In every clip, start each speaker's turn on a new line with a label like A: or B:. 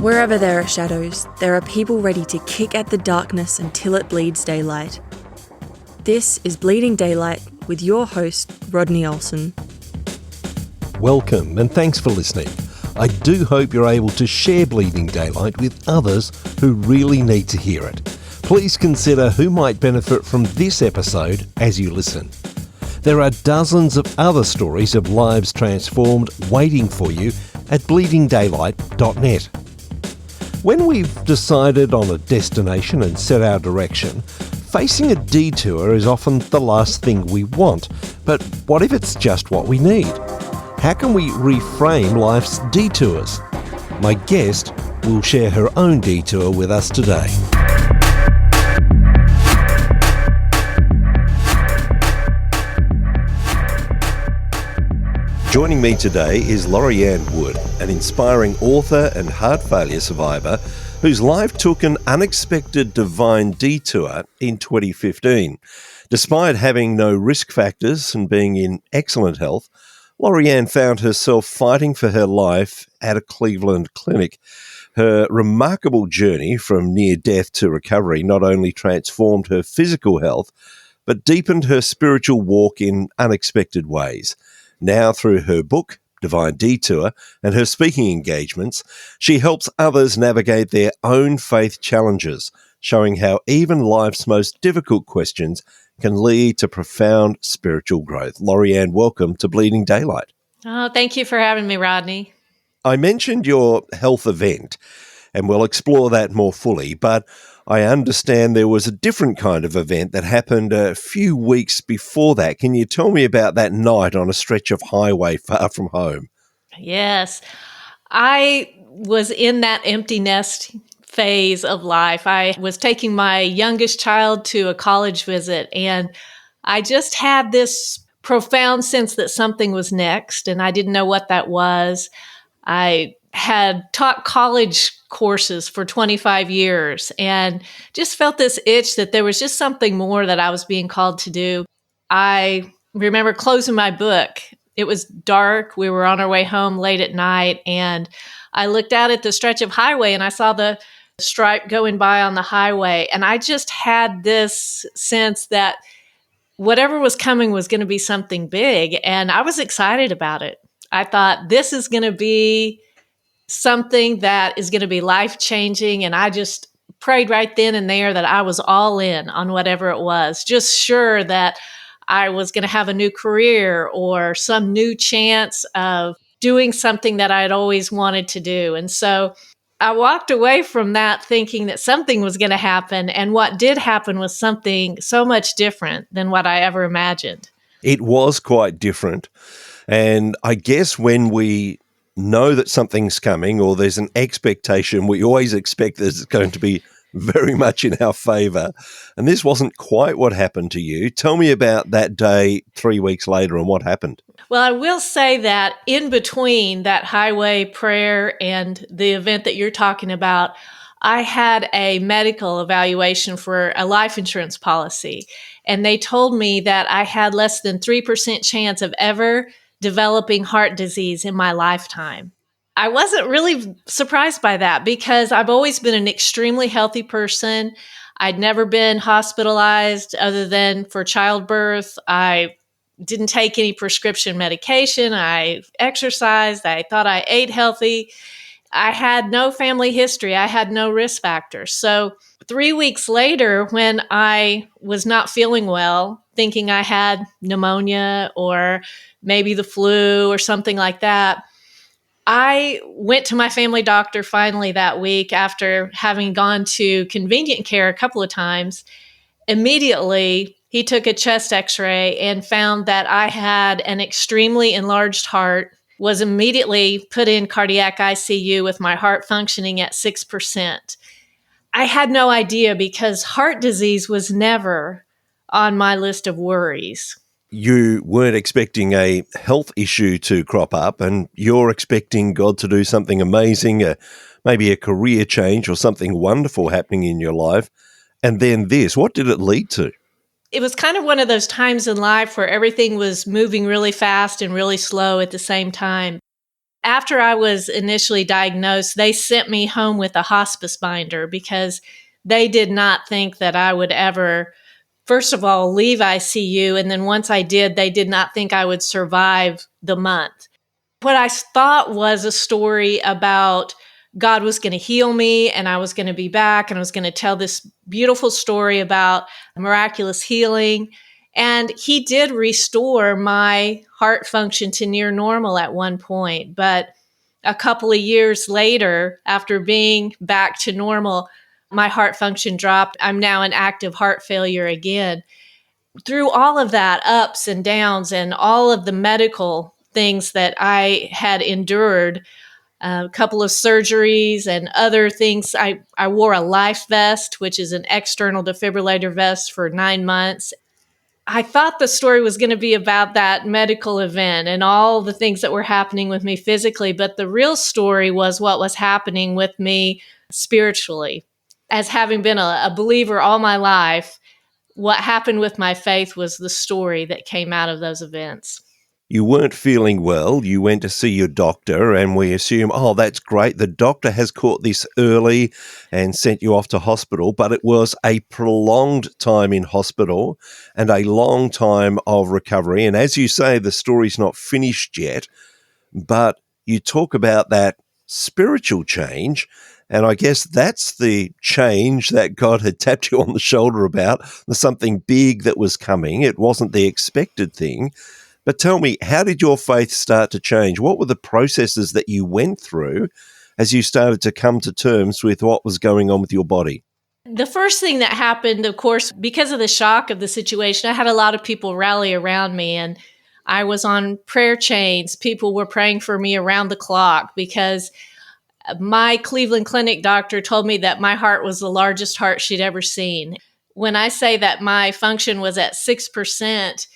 A: Wherever there are shadows, there are people ready to kick at the darkness until it bleeds daylight. This is Bleeding Daylight with your host, Rodney Olsen.
B: Welcome and thanks for listening. I do hope you're able to share Bleeding Daylight with others who really need to hear it. Please consider who might benefit from this episode as you listen. There are dozens of other stories of lives transformed waiting for you at bleedingdaylight.net. When we've decided on a destination and set our direction, facing a detour is often the last thing we want. But what if it's just what we need? How can we reframe life's detours? My guest will share her own detour with us today. Joining me today is Lori-Ann Wood, an inspiring author and heart failure survivor whose life took an unexpected divine detour in 2015. Despite having no risk factors and being in excellent health, Lori-Ann found herself fighting for her life at a Cleveland clinic. Her remarkable journey from near death to recovery not only transformed her physical health, but deepened her spiritual walk in unexpected ways. Now, through her book, Divine Detour, and her speaking engagements, she helps others navigate their own faith challenges, showing how even life's most difficult questions can lead to profound spiritual growth. Lori-Ann, welcome to Bleeding Daylight.
C: Oh, thank you for having me, Rodney.
B: I mentioned your health event, and we'll explore that more fully, but I understand there was a different kind of event that happened a few weeks before that. Can you tell me about that night on a stretch of highway far from home?
C: Yes, I was in that empty nest phase of life. I was taking my youngest child to a college visit, and I just had this profound sense that something was next, and I didn't know what that was. I had taught college courses for 25 years and just felt this itch that there was just something more that I was being called to do. I remember closing my book. It was dark. We were on our way home late at night, and I looked out at the stretch of highway and I saw the stripe going by on the highway. And I just had this sense that whatever was coming was going to be something big. And I was excited about it. I thought, this is going to be something that is going to be life-changing. And I just prayed right then and there that I was all in on whatever it was, just sure that I was going to have a new career or some new chance of doing something that I'd always wanted to do. And so I walked away from that thinking that something was going to happen. And what did happen was something so much different than what I ever imagined.
B: It was quite different. And I guess when we know that something's coming or there's an expectation, we always expect that it's going to be very much in our favour. And this wasn't quite what happened to you. Tell me about that day 3 weeks later and what happened.
C: Well, I will say that in between that highway prayer and the event that you're talking about, I had a medical evaluation for a life insurance policy. And they told me that I had less than 3% chance of ever developing heart disease in my lifetime. I wasn't really surprised by that because I've always been an extremely healthy person. I'd never been hospitalized other than for childbirth. I didn't take any prescription medication. I exercised. I thought I ate healthy. I had no family history. I had no risk factors. So 3 weeks later, when I was not feeling well, thinking I had pneumonia or maybe the flu or something like that, I went to my family doctor finally that week after having gone to convenient care a couple of times. Immediately, he took a chest x-ray and found that I had an extremely enlarged heart, was immediately put in cardiac ICU with my heart functioning at 6%. I had no idea because heart disease was never on my list of worries.
B: You weren't expecting a health issue to crop up and you're expecting God to do something amazing, maybe a career change or something wonderful happening in your life. And then this, what did it lead to?
C: It was kind of one of those times in life where everything was moving really fast and really slow at the same time. After I was initially diagnosed, they sent me home with a hospice binder because they did not think that I would ever, first of all, leave ICU. And then once I did, they did not think I would survive the month. What I thought was a story about God was going to heal me and I was going to be back and I was going to tell this beautiful story about miraculous healing. And he did restore my heart function to near normal at one point. But a couple of years later, after being back to normal, my heart function dropped. I'm now in active heart failure again. Through all of that, ups and downs, and all of the medical things that I had endured, a couple of surgeries and other things. I wore a life vest, which is an external defibrillator vest, for 9 months. I thought the story was going to be about that medical event and all the things that were happening with me physically, but the real story was what was happening with me spiritually. As having been a believer all my life, what happened with my faith was the story that came out of those events.
B: You weren't feeling well. You went to see your doctor, and we assume, oh, that's great. The doctor has caught this early and sent you off to hospital. But it was a prolonged time in hospital and a long time of recovery. And as you say, the story's not finished yet, but you talk about that spiritual change. And I guess that's the change that God had tapped you on the shoulder about, something big that was coming. It wasn't the expected thing. But tell me, how did your faith start to change? What were the processes that you went through as you started to come to terms with what was going on with your body?
C: The first thing that happened, of course, because of the shock of the situation, I had a lot of people rally around me, and I was on prayer chains. People were praying for me around the clock because my Cleveland Clinic doctor told me that my heart was the largest heart she'd ever seen. When I say that my function was at 6%,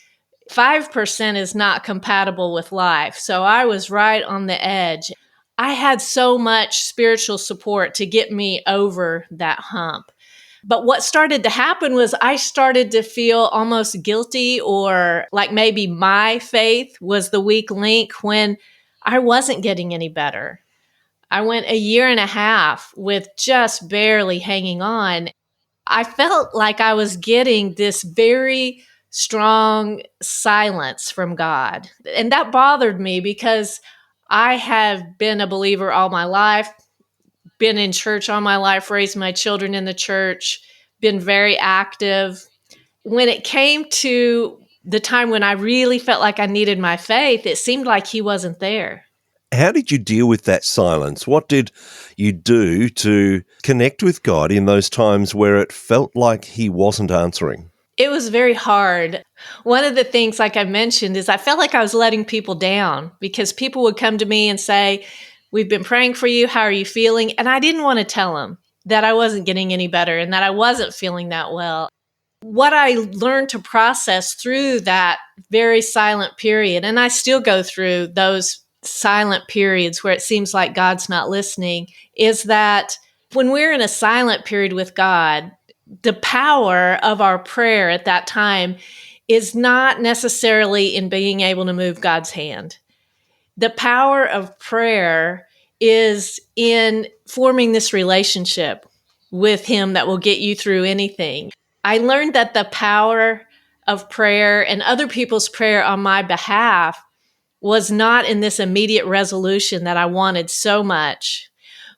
C: 5% is not compatible with life. So I was right on the edge. I had so much spiritual support to get me over that hump. But what started to happen was I started to feel almost guilty, or like maybe my faith was the weak link when I wasn't getting any better. I went a year and a half with just barely hanging on. I felt like I was getting this very strong silence from God. And that bothered me because I have been a believer all my life, been in church all my life, raised my children in the church, been very active. When it came to the time when I really felt like I needed my faith, it seemed like he wasn't there.
B: How did you deal with that silence? What did you do to connect with God in those times where it felt like he wasn't answering?
C: It was very hard. One of the things, like I mentioned, is I felt like I was letting people down because people would come to me and say, "We've been praying for you. How are you feeling?" And I didn't want to tell them that I wasn't getting any better and that I wasn't feeling that well. What I learned to process through that very silent period, and I still go through those silent periods where it seems like God's not listening, is that when we're in a silent period with God, the power of our prayer at that time is not necessarily in being able to move God's hand. The power of prayer is in forming this relationship with Him that will get you through anything. I learned that the power of prayer and other people's prayer on my behalf was not in this immediate resolution that I wanted so much,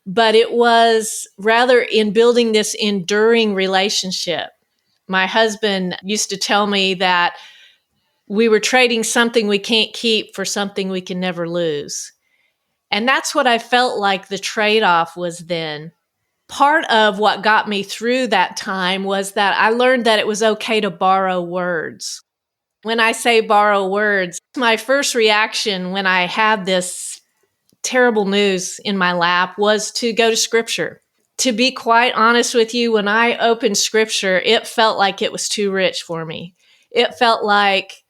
C: but it was rather in building this enduring relationship. My husband used to tell me that we were trading something we can't keep for something we can never lose. And that's what I felt like the trade-off was then. Part of what got me through that time was that I learned that it was okay to borrow words. When I say borrow words, my first reaction when I had this terrible news in my lap was to go to scripture. To be quite honest with you, when I opened scripture, it felt like it was too rich for me. It felt like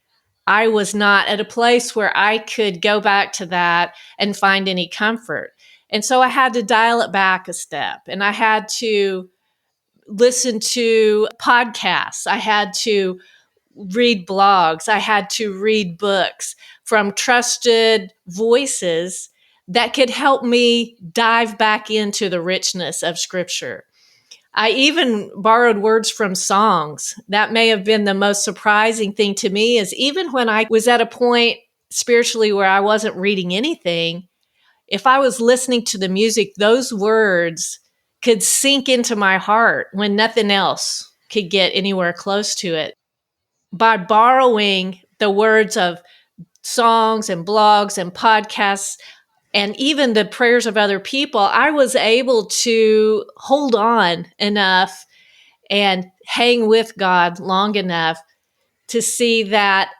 C: I was not at a place where I could go back to that and find any comfort. And so I had to dial it back a step, and I had to listen to podcasts. I had to read blogs. I had to read books from trusted voices that could help me dive back into the richness of Scripture. I even borrowed words from songs. That may have been the most surprising thing to me, is even when I was at a point spiritually where I wasn't reading anything, if I was listening to the music, those words could sink into my heart when nothing else could get anywhere close to it. By borrowing the words of songs and blogs and podcasts, and even the prayers of other people, I was able to hold on enough and hang with God long enough to see that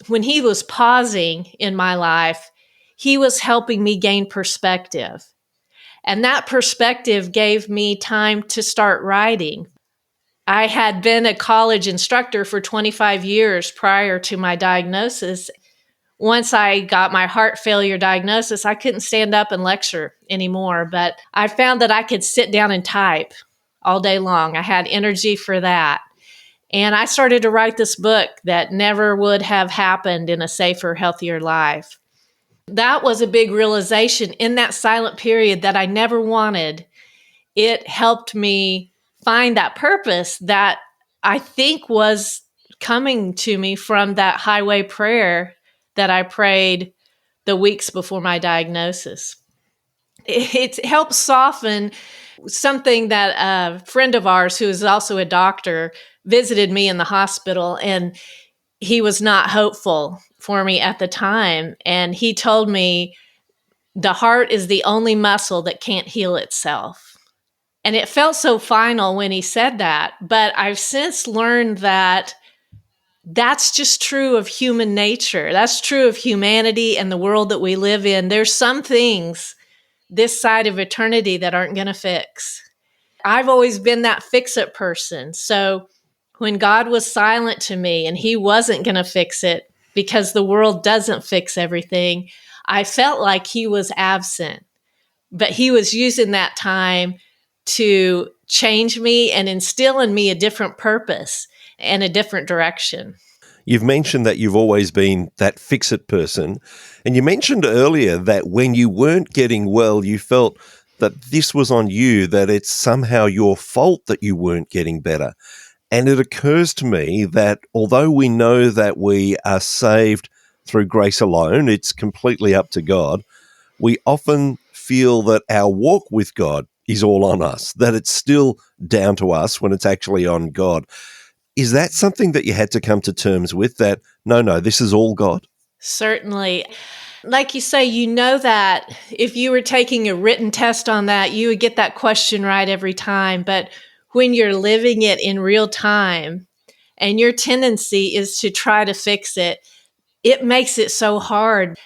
C: when He was pausing in my life, He was helping me gain perspective. And that perspective gave me time to start writing. I had been a college instructor for 25 years prior to my diagnosis. Once I got my heart failure diagnosis, I couldn't stand up and lecture anymore, but I found that I could sit down and type all day long. I had energy for that. And I started to write this book that never would have happened in a safer, healthier life. That was a big realization in that silent period that I never wanted. It helped me find that purpose that I think was coming to me from that highway prayer that I prayed the weeks before my diagnosis. It helped soften something that a friend of ours, who is also a doctor, visited me in the hospital, and he was not hopeful for me at the time. And he told me, the heart is the only muscle that can't heal itself. And it felt so final when he said that. But I've since learned that that's just true of human nature. That's true of humanity and the world that we live in. There's some things this side of eternity that aren't going to fix. I've always been that fix-it person. So when God was silent to me and He wasn't going to fix it because the world doesn't fix everything, I felt like He was absent. But He was using that time to change me and instill in me a different purpose and a different direction.
B: You've mentioned that you've always been that fix-it person. And you mentioned earlier that when you weren't getting well, you felt that this was on you, that it's somehow your fault that you weren't getting better. And it occurs to me that although we know that we are saved through grace alone, it's completely up to God, we often feel that our walk with God is all on us, that it's still down to us when it's actually on God. Is that something that you had to come to terms with, that no, this is all God?
C: Certainly. Like you say, you know that if you were taking a written test on that, you would get that question right every time. But when you're living it in real time and your tendency is to try to fix it, it makes it so hard.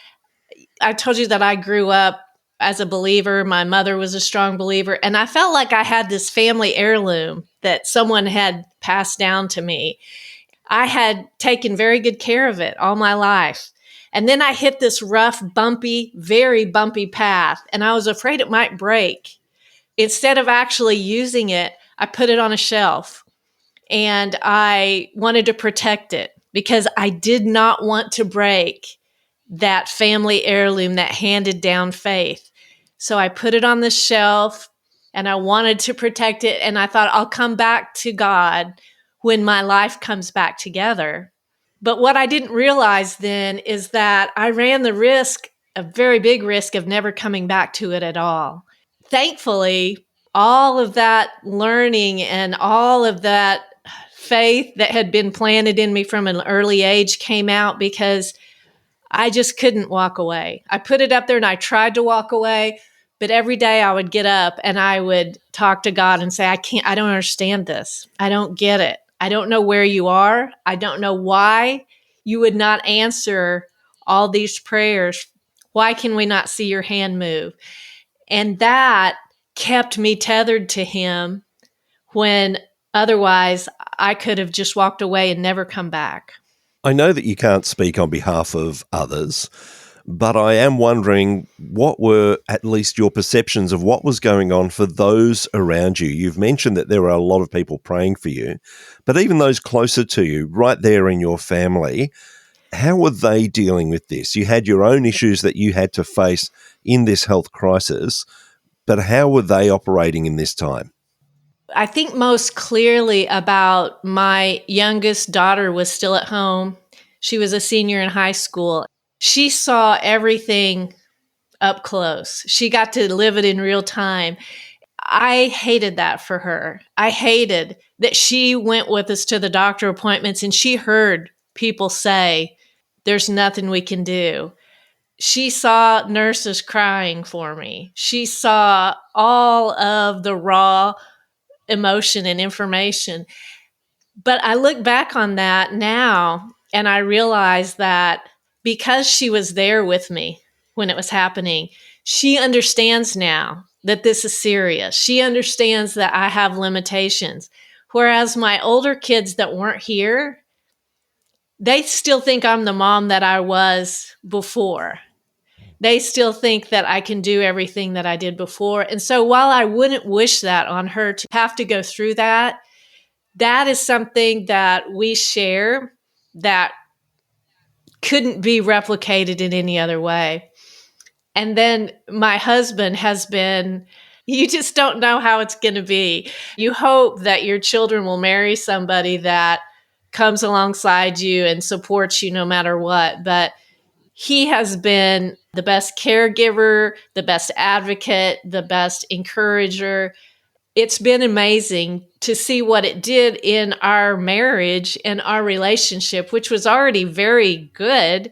C: I told you that I grew up as a believer. My mother was a strong believer, and I felt like I had this family heirloom that someone had passed down to me. I had taken very good care of it all my life. And then I hit this rough, bumpy, very bumpy path, and I was afraid it might break. Instead of actually using it, I put it on a shelf, and I wanted to protect it because I did not want to break that family heirloom, that handed down faith. So I put it on the shelf and I wanted to protect it. And I thought, I'll come back to God when my life comes back together. But what I didn't realize then is that I ran the risk, a very big risk, of never coming back to it at all. Thankfully, all of that learning and all of that faith that had been planted in me from an early age came out, because I just couldn't walk away. I put it up there and I tried to walk away, but every day I would get up and I would talk to God and say, I don't understand this. I don't get it. I don't know where you are. I don't know why you would not answer all these prayers. Why can we not see your hand move? And that kept me tethered to Him when otherwise I could have just walked away and never come back.
B: I know that you can't speak on behalf of others, but I am wondering, what were at least your perceptions of what was going on for those around you? You've mentioned that there were a lot of people praying for you, but even those closer to you, right there in your family, How were they dealing with this? You had your own issues that you had to face in this health crisis, but how were they operating in this time?
C: I think most clearly about my youngest daughter was still at home. She was a senior in high school. She saw everything up close. She got to live it in real time. I hated that for her. I hated that she went with us to the doctor appointments and she heard people say, there's nothing we can do. She saw nurses crying for me. She saw all of the raw emotion and information. But I look back on that now and I realize that because she was there with me when it was happening, she understands now that this is serious. She understands that I have limitations. Whereas my older kids that weren't here, they still think I'm the mom that I was before. They still think that I can do everything that I did before. And so while I wouldn't wish that on her to have to go through that, that is something that we share that couldn't be replicated in any other way. And then my husband has been, you just don't know how it's going to be. You hope that your children will marry somebody that comes alongside you and supports you no matter what. But he has been the best caregiver, the best advocate, the best encourager. It's been amazing to see what it did in our marriage and our relationship, which was already very good.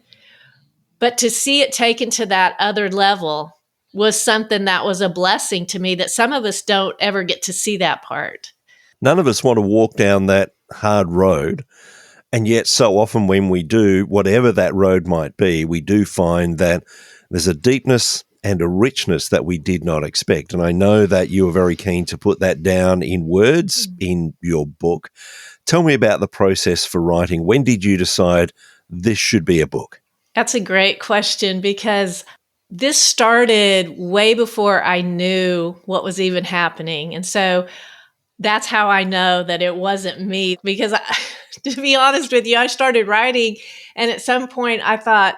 C: But to see it taken to that other level was something that was a blessing to me that some of us don't ever get to see that part.
B: None of us want to walk down that hard road. And yet so often when we do, whatever that road might be, we do find that there's a deepness and a richness that we did not expect. And I know that you were very keen to put that down in words in your book. Tell me about the process for writing. When did you decide this should be a book?
C: That's a great question because this started way before I knew what was even happening. And so that's how I know that it wasn't me because to be honest with you, I started writing and at some point I thought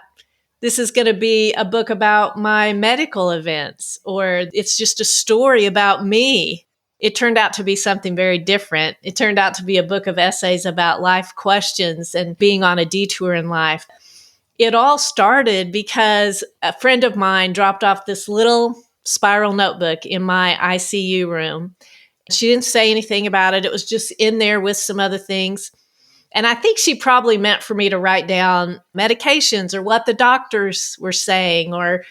C: this is going to be a book about my medical events or it's just a story about me. It turned out to be something very different. It turned out to be a book of essays about life questions and being on a detour in life. It all started because a friend of mine dropped off this little spiral notebook in my ICU room. She didn't say anything about it. It was just in there with some other things. And I think she probably meant for me to write down medications or what the doctors were saying or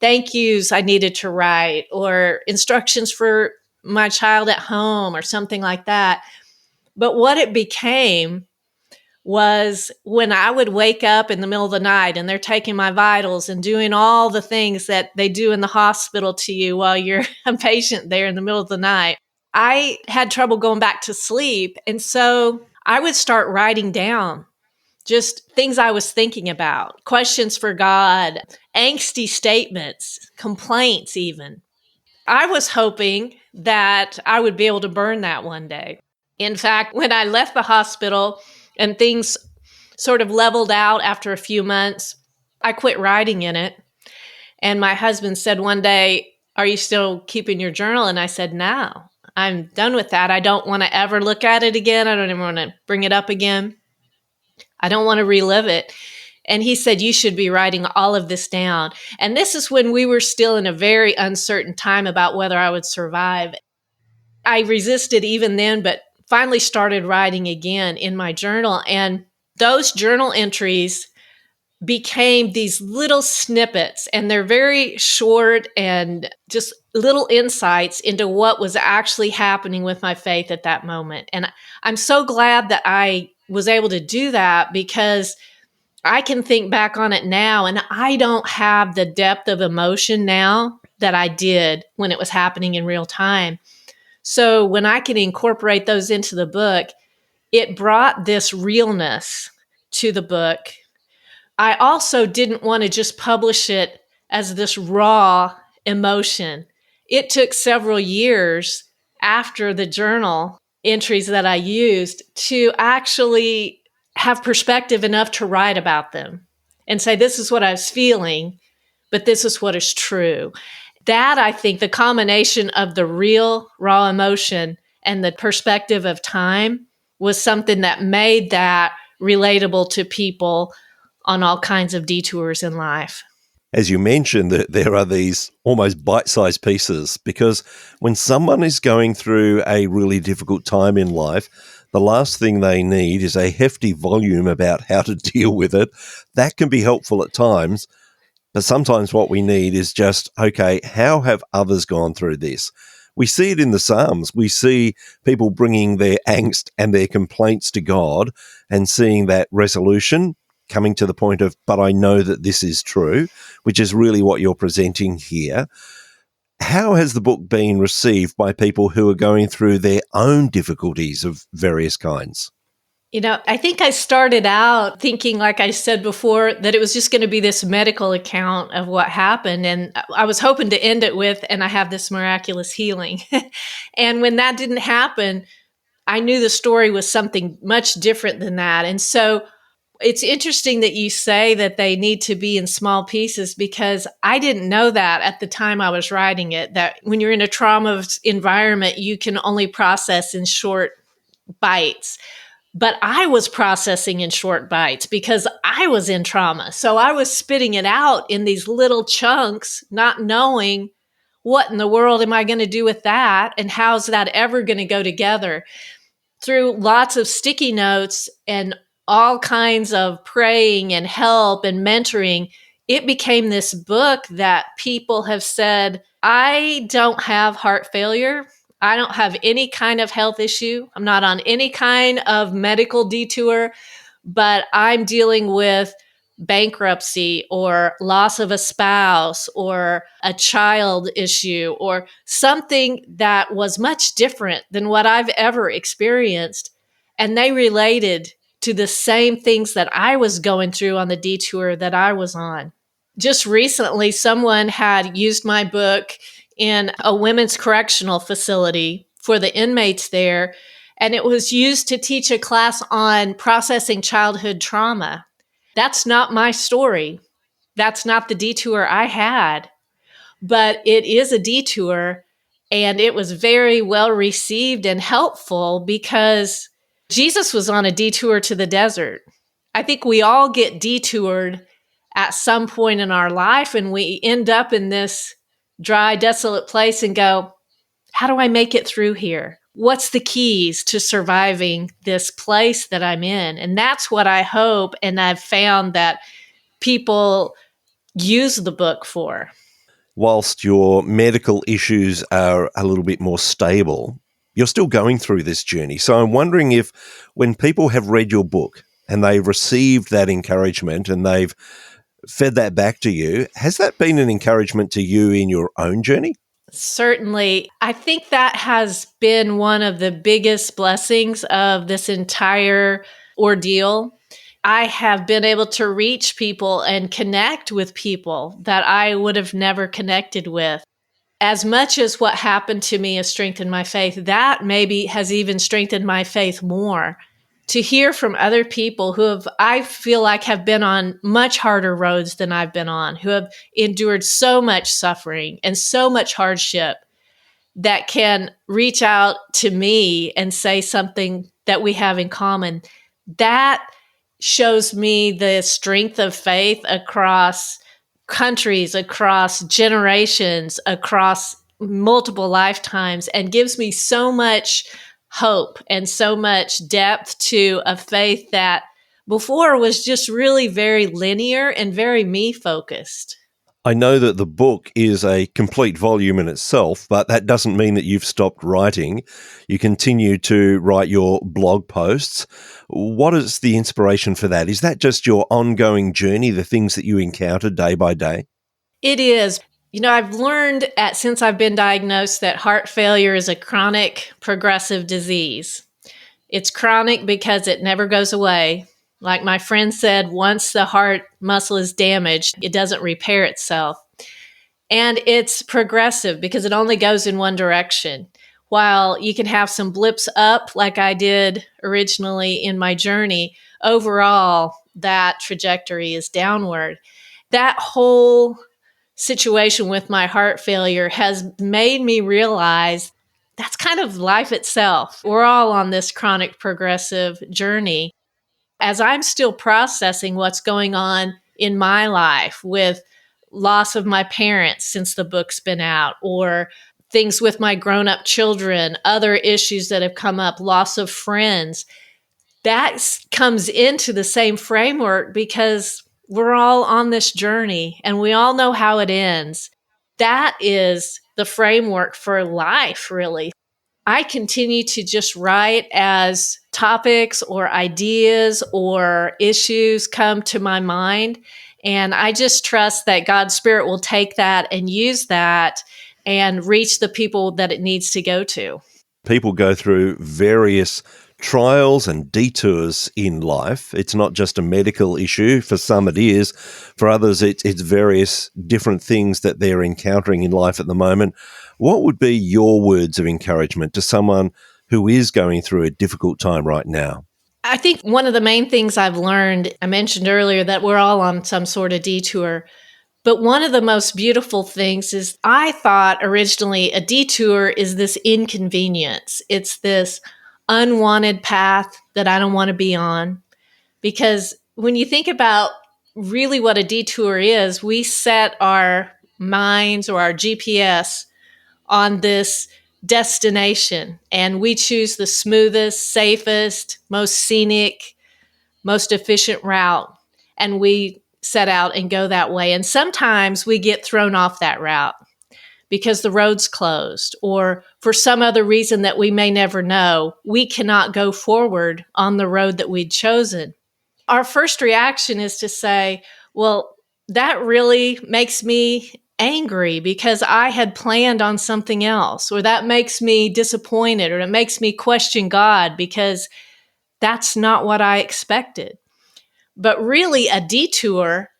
C: thank yous I needed to write or instructions for my child at home or something like that. But what it became was when I would wake up in the middle of the night and they're taking my vitals and doing all the things that they do in the hospital to you while you're a patient there in the middle of the night. I had trouble going back to sleep. And so I would start writing down just things I was thinking about, questions for God, angsty statements, complaints even. I was hoping that I would be able to burn that one day. In fact, when I left the hospital and things sort of leveled out after a few months, I quit writing in it. And my husband said one day, "Are you still keeping your journal?" And I said, "No, I'm done with that. I don't want to ever look at it again. I don't even want to bring it up again. I don't want to relive it." And he said, "You should be writing all of this down." And this is when we were still in a very uncertain time about whether I would survive. I resisted even then, but finally started writing again in my journal. And those journal entries became these little snippets, and they're very short and just little insights into what was actually happening with my faith at that moment. And I'm so glad that I was able to do that because I can think back on it now and I don't have the depth of emotion now that I did when it was happening in real time. So when I can incorporate those into the book, it brought this realness to the book. I also didn't want to just publish it as this raw emotion. It took several years after the journal entries that I used to actually have perspective enough to write about them and say, this is what I was feeling, but this is what is true. That, I think, the combination of the real raw emotion and the perspective of time was something that made that relatable to people on all kinds of detours in life.
B: As you mentioned, that there are these almost bite-sized pieces, because when someone is going through a really difficult time in life, the last thing they need is a hefty volume about how to deal with it. That can be helpful at times, but sometimes what we need is just, okay, how have others gone through this? We see it in the Psalms. We see people bringing their angst and their complaints to God and seeing that resolution, coming to the point of, but I know that this is true, which is really what you're presenting here. How has the book been received by people who are going through their own difficulties of various kinds?
C: I think I started out thinking, like I said before, that it was just going to be this medical account of what happened. And I was hoping to end it with, and I have this miraculous healing. And when that didn't happen, I knew the story was something much different than that. And so it's interesting that you say that they need to be in small pieces, because I didn't know that at the time I was writing it, that when you're in a trauma environment, you can only process in short bites. But I was processing in short bites because I was in trauma. So I was spitting it out in these little chunks, not knowing what in the world am I going to do with that? And how's that ever going to go together? Through lots of sticky notes and all kinds of praying and help and mentoring, it became this book that people have said, I don't have heart failure. I don't have any kind of health issue. I'm not on any kind of medical detour, but I'm dealing with bankruptcy or loss of a spouse or a child issue or something that was much different than what I've ever experienced. And they related to the same things that I was going through on the detour that I was on. Just recently, someone had used my book in a women's correctional facility for the inmates there, and it was used to teach a class on processing childhood trauma. That's not my story. That's not the detour I had, but it is a detour, and it was very well received and helpful because Jesus was on a detour to the desert. I think we all get detoured at some point in our life, and we end up in this dry, desolate place and go, how do I make it through here? What's the keys to surviving this place that I'm in? And that's what I hope, and I've found that people use the book for.
B: Whilst your medical issues are a little bit more stable, you're still going through this journey. So I'm wondering if when people have read your book and they've received that encouragement and they've fed that back to you, has that been an encouragement to you in your own journey?
C: Certainly. I think that has been one of the biggest blessings of this entire ordeal. I have been able to reach people and connect with people that I would have never connected with. As much as what happened to me has strengthened my faith, that maybe has even strengthened my faith more. To hear from other people who I feel like have been on much harder roads than I've been on, who have endured so much suffering and so much hardship, that can reach out to me and say something that we have in common, that shows me the strength of faith across countries, across generations, across multiple lifetimes, and gives me so much hope and so much depth to a faith that before was just really very linear and very me focused.
B: I know that the book is a complete volume in itself, but that doesn't mean that you've stopped writing. You continue to write your blog posts. What is the inspiration for that? Is that just your ongoing journey, the things that you encounter day by day?
C: It is. I've learned since I've been diagnosed that heart failure is a chronic progressive disease. It's chronic because it never goes away. Like my friend said, once the heart muscle is damaged, it doesn't repair itself. And it's progressive because it only goes in one direction. While you can have some blips up like I did originally in my journey, overall, that trajectory is downward. That whole situation with my heart failure has made me realize that's kind of life itself. We're all on this chronic progressive journey. As I'm still processing what's going on in my life with loss of my parents since the book's been out, or things with my grown-up children, other issues that have come up, loss of friends, that comes into the same framework because we're all on this journey and we all know how it ends. That is the framework for life, really. I continue to just write as topics or ideas or issues come to my mind. And I just trust that God's Spirit will take that and use that and reach the people that it needs to go to.
B: People go through various trials and detours in life. It's not just a medical issue. For some it is. For others, it's various different things that they're encountering in life at the moment. What would be your words of encouragement to someone who is going through a difficult time right now?
C: I think one of the main things I've learned, I mentioned earlier that we're all on some sort of detour. But one of the most beautiful things is I thought originally a detour is this inconvenience. It's this unwanted path that I don't want to be on. Because when you think about really what a detour is, we set our minds or our GPS on this destination and we choose the smoothest, safest, most scenic, most efficient route. And we set out and go that way. And sometimes we get thrown off that route because the road's closed or for some other reason that we may never know, we cannot go forward on the road that we'd chosen. Our first reaction is to say, well, that really makes me angry because I had planned on something else, or that makes me disappointed, or it makes me question God because that's not what I expected. But really, a detour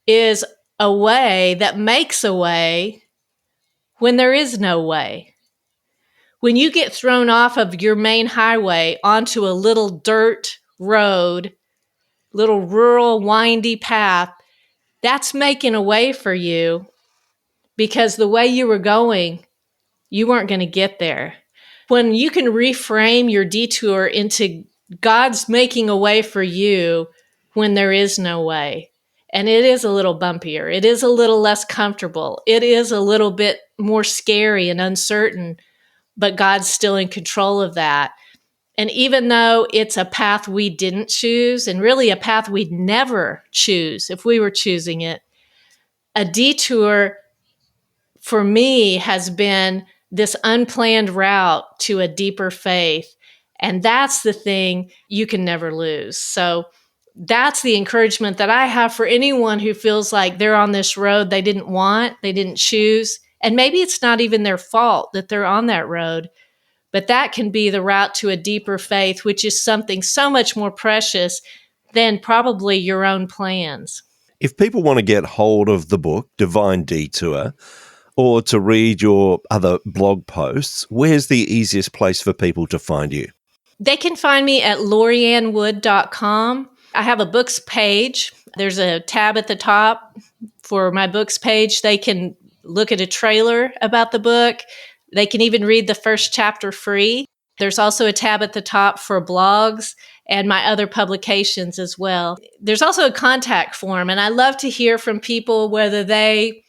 C: is a way that makes a way when there is no way. When you get thrown off of your main highway onto a little dirt road, little rural windy path, that's making a way for you because the way you were going, you weren't going to get there. When you can reframe your detour into God's making a way for you when there is no way. And it is a little bumpier. It is a little less comfortable. It is a little bit more scary and uncertain, but God's still in control of that. And even though it's a path we didn't choose, and really a path we'd never choose if we were choosing it, a detour for me has been this unplanned route to a deeper faith. And that's the thing you can never lose. So that's the encouragement that I have for anyone who feels like they're on this road they didn't want, they didn't choose. And maybe it's not even their fault that they're on that road, but that can be the route to a deeper faith, which is something so much more precious than probably your own plans.
B: If people want to get hold of the book, Divine Detour, or to read your other blog posts, where's the easiest place for people to find you?
C: They can find me at loriannwood.com. I have a books page. There's a tab at the top for my books page. They can look at a trailer about the book. They can even read the first chapter free. There's also a tab at the top for blogs and my other publications as well. There's also a contact form, and I love to hear from people whether they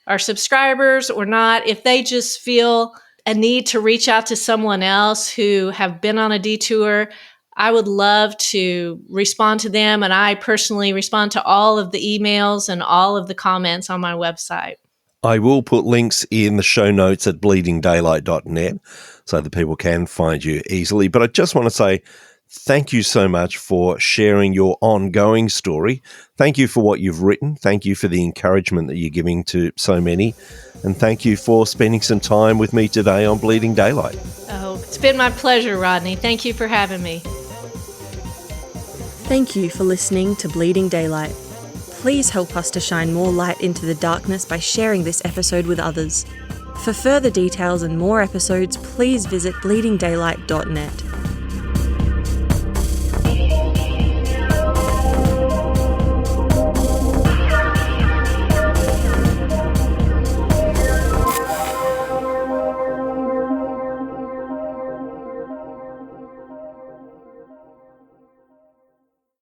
C: are subscribers or not. If they just feel a need to reach out to someone else who have been on a detour, I would love to respond to them. And I personally respond to all of the emails and all of the comments on my website.
B: I will put links in the show notes at bleedingdaylight.net so that people can find you easily. But I just want to say thank you so much for sharing your ongoing story. Thank you for what you've written. Thank you for the encouragement that you're giving to so many. And thank you for spending some time with me today on Bleeding Daylight.
C: Oh, it's been my pleasure, Rodney. Thank you for having me.
A: Thank you for listening to Bleeding Daylight. Please help us to shine more light into the darkness by sharing this episode with others. For further details and more episodes, please visit bleedingdaylight.net.